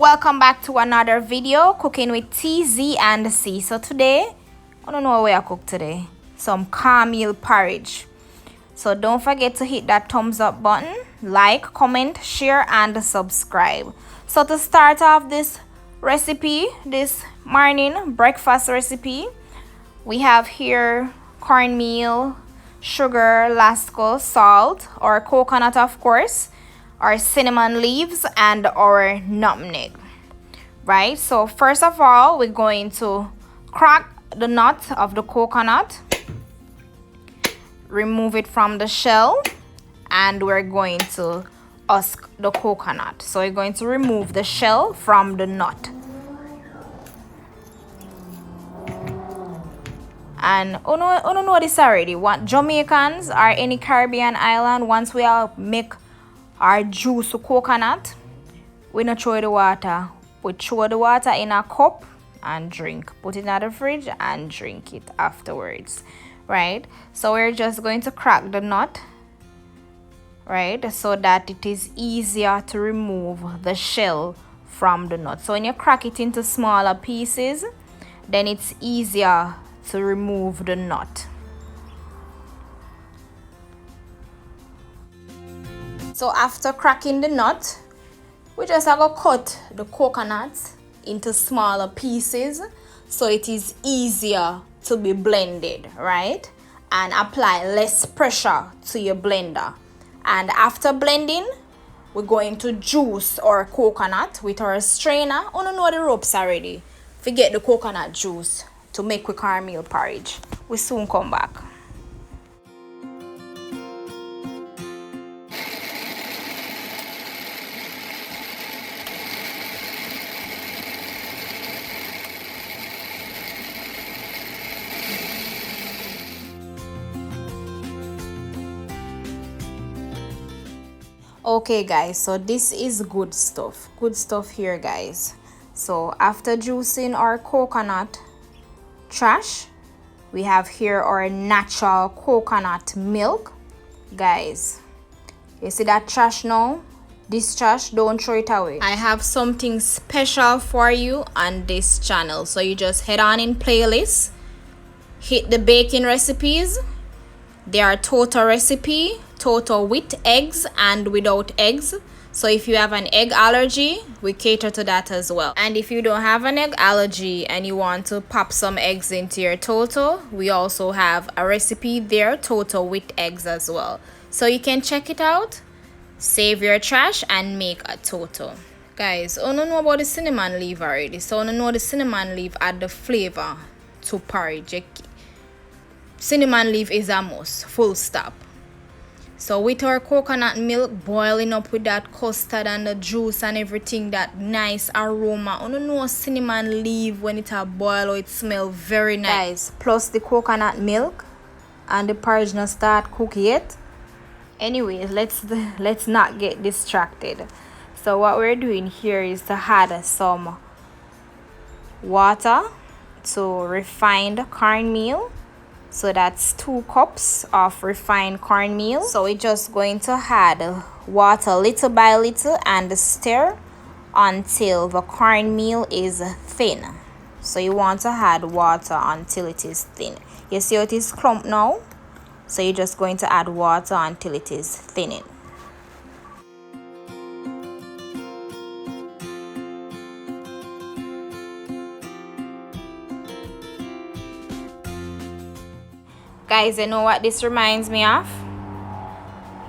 Welcome back to another video, cooking with T, Z and C. So today, I don't know what I cook today. Some cornmeal porridge. So don't forget to hit that thumbs up button, like, comment, share and subscribe. So to start off this recipe, this morning breakfast recipe, we have here cornmeal, sugar, lasco, salt, or coconut of course, our cinnamon leaves and our nutmeg. Right, so first of all we're going to crack the nut of the coconut, remove it from the shell, and we're going to husk the coconut. So we're going to remove the shell from the nut. And oh no know this already, what Jamaicans or any Caribbean island, once we all make our juice coconut, we not throw the water. We throw the water in a cup and drink. Put it in the fridge and drink it afterwards. Right? So we're just going to crack the nut, right? So that it is easier to remove the shell from the nut. So when you crack it into smaller pieces, then it's easier to remove the nut. So after cracking the nut, we just have to cut the coconut into smaller pieces so it is easier to be blended, right? And apply less pressure to your blender. And after blending, we're going to juice our coconut with our strainer. Oh, no, the ropes already. Forget the coconut juice to make with cornmeal porridge. We soon come back. Okay guys, so this is good stuff here guys. So after juicing our coconut trash, we have here our natural coconut milk. Guys, you see that trash now? This trash, don't throw it away. I have something special for you on this channel, so you just head on in playlist, hit the baking recipes. There are TOTO recipe, TOTO with eggs and without eggs. So if you have an egg allergy, we cater to that as well. And if you don't have an egg allergy and you want to pop some eggs into your TOTO, we also have a recipe there, TOTO with eggs as well. So you can check it out, save your trash and make a TOTO. Guys, I don't know about the cinnamon leaf already. So I don't know the cinnamon leaf add the flavor to porridge. Cinnamon leaf is a must, full stop. So with our coconut milk boiling up with that custard and the juice and everything, that nice aroma. I don't know cinnamon leaf when it a boil, it smells very nice. Guys, plus the coconut milk and the porridge not start cook yet. Anyways, let's not get distracted. So what we're doing here is to add some water to refined cornmeal. So that's 2 cups of refined cornmeal. So we're just going to add water little by little and stir until the cornmeal is thin. So you want to add water until it is thin. You see how it is clumped now? So you're just going to add water until it is thinning. Guys, you know what this reminds me of?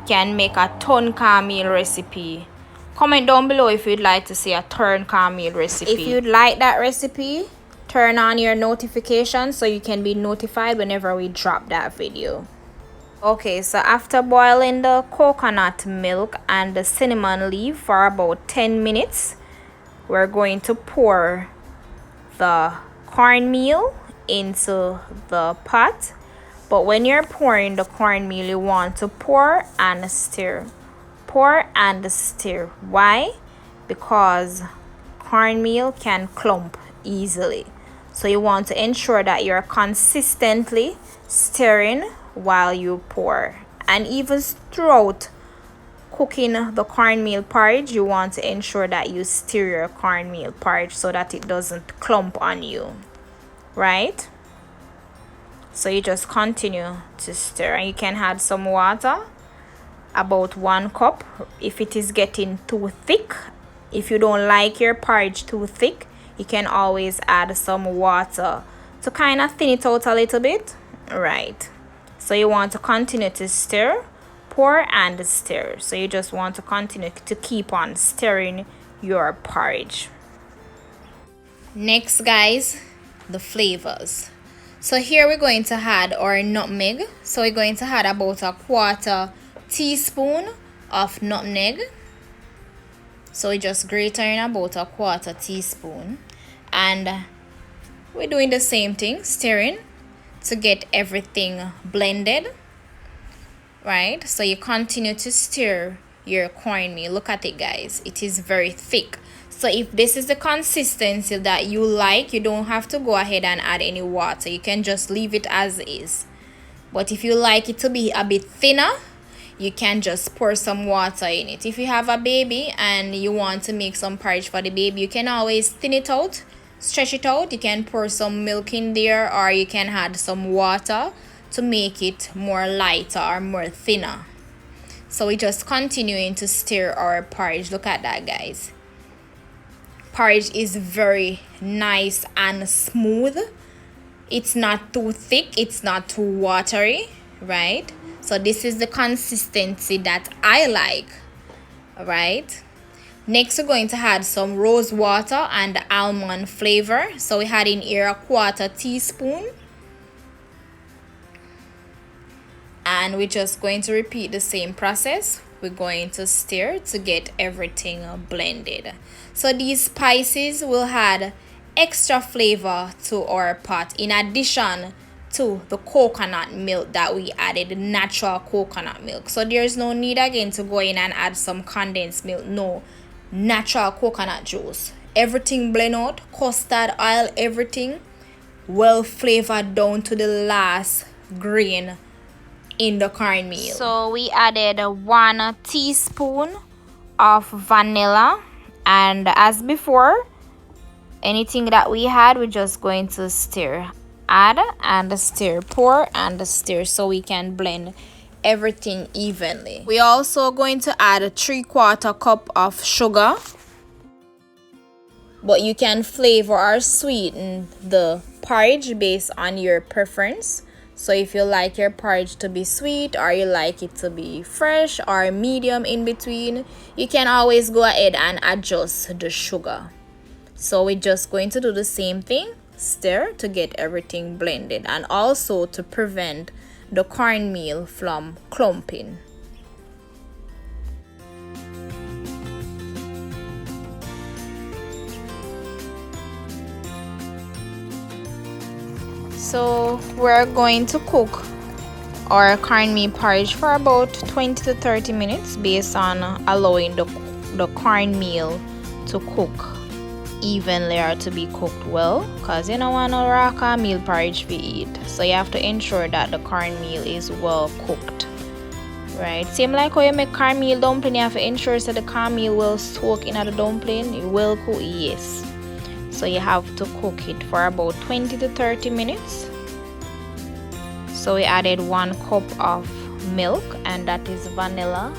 Can make a ton cornmeal recipe. Comment down below if you'd like to see a turn cornmeal recipe. If you'd like that recipe, turn on your notifications so you can be notified whenever we drop that video. Okay, so after boiling the coconut milk and the cinnamon leaf for about 10 minutes, we're going to pour the cornmeal into the pot. But when you're pouring the cornmeal, you want to pour and stir. Pour and stir. Why? Because cornmeal can clump easily. So you want to ensure that you're consistently stirring while you pour. And even throughout cooking the cornmeal porridge, you want to ensure that you stir your cornmeal porridge so that it doesn't clump on you, right? So you just continue to stir, and you can add some water, about 1 cup. If it is getting too thick, if you don't like your porridge too thick, you can always add some water to kind of thin it out a little bit, right? So you want to continue to stir, pour and stir. So you just want to continue to keep on stirring your porridge. Next, guys, the flavors. So here we're going to add our nutmeg. So we're going to add about a 1/4 teaspoon of nutmeg. So we just grate in about a 1/4 teaspoon, and we're doing the same thing, stirring to get everything blended, right? So you continue to stir your cornmeal. Look at it, guys, it is very thick. So if this is the consistency that you like, you don't have to go ahead and add any water. You can just leave it as is. But if you like it to be a bit thinner, you can just pour some water in it. If you have a baby and you want to make some porridge for the baby, you can always thin it out, stretch it out. You can pour some milk in there, or you can add some water to make it more lighter or more thinner. So we just continuing to stir our porridge. Look at that, guys. Porridge is very nice and smooth. It's not too thick, it's not too watery, right? So this is the consistency that I like, right? Next, we're going to add some rose water and almond flavor. So we had in here a 1/4 teaspoon. And we're just going to repeat the same process. We're going to stir to get everything blended. So these spices will add extra flavor to our pot, in addition to the coconut milk that we added, natural coconut milk. So there's no need again to go in and add some condensed milk. No, natural coconut juice, everything blend out, custard oil, everything well flavored down to the last grain in the cornmeal. So we added 1 teaspoon of vanilla, and as before, anything that we had, we're just going to stir, add and stir, pour and stir, so we can blend everything evenly. We also going to add a 3/4 cup of sugar, but you can flavor or sweeten the porridge based on your preference. So if you like your porridge to be sweet, or you like it to be fresh or medium in between, you can always go ahead and adjust the sugar. So we're just going to do the same thing, stir to get everything blended, and also to prevent the cornmeal from clumping. So we're going to cook our cornmeal porridge for about 20 to 30 minutes based on allowing the cornmeal to cook evenly or to be cooked well, because you don't want no raw cornmeal porridge to eat. So you have to ensure that the cornmeal is well cooked, right? Same like how you make cornmeal dumpling, you have to ensure that the cornmeal will soak in the dumpling. It will cook, yes. So you have to cook it for about 20 to 30 minutes. So we added 1 cup of milk, and that is vanilla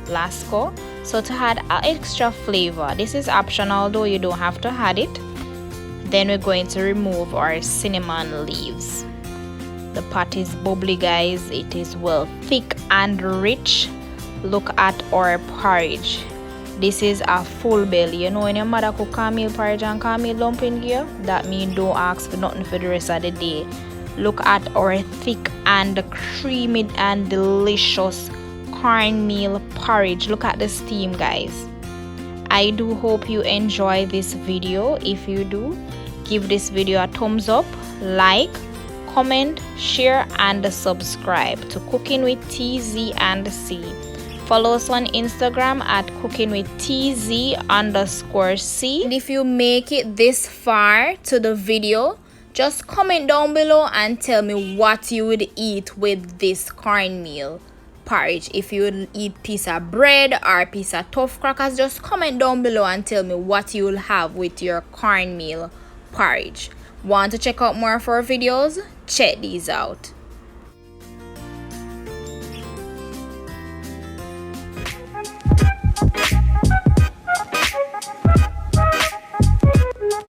Lasco. So to add extra flavor, this is optional though, you don't have to add it. Then we're going to remove our cinnamon leaves. The pot is bubbly, guys. It is well thick and rich. Look at our porridge. This is a full belly. You know, when your mother cook cornmeal porridge and cornmeal dumpling here, that means don't ask for nothing for the rest of the day. Look at our thick and creamy and delicious cornmeal porridge. Look at the steam, guys. I do hope you enjoy this video. If you do, give this video a thumbs up, like, comment, share and subscribe to Cooking with TZ and C. Follow us on Instagram at cookingwithtz_C. And if you make it this far to the video, just comment down below and tell me what you would eat with this cornmeal porridge. If you eat piece of bread or a piece of tough crackers, just comment down below and tell me what you'll have with your cornmeal porridge. Want to check out more of our videos? Check these out.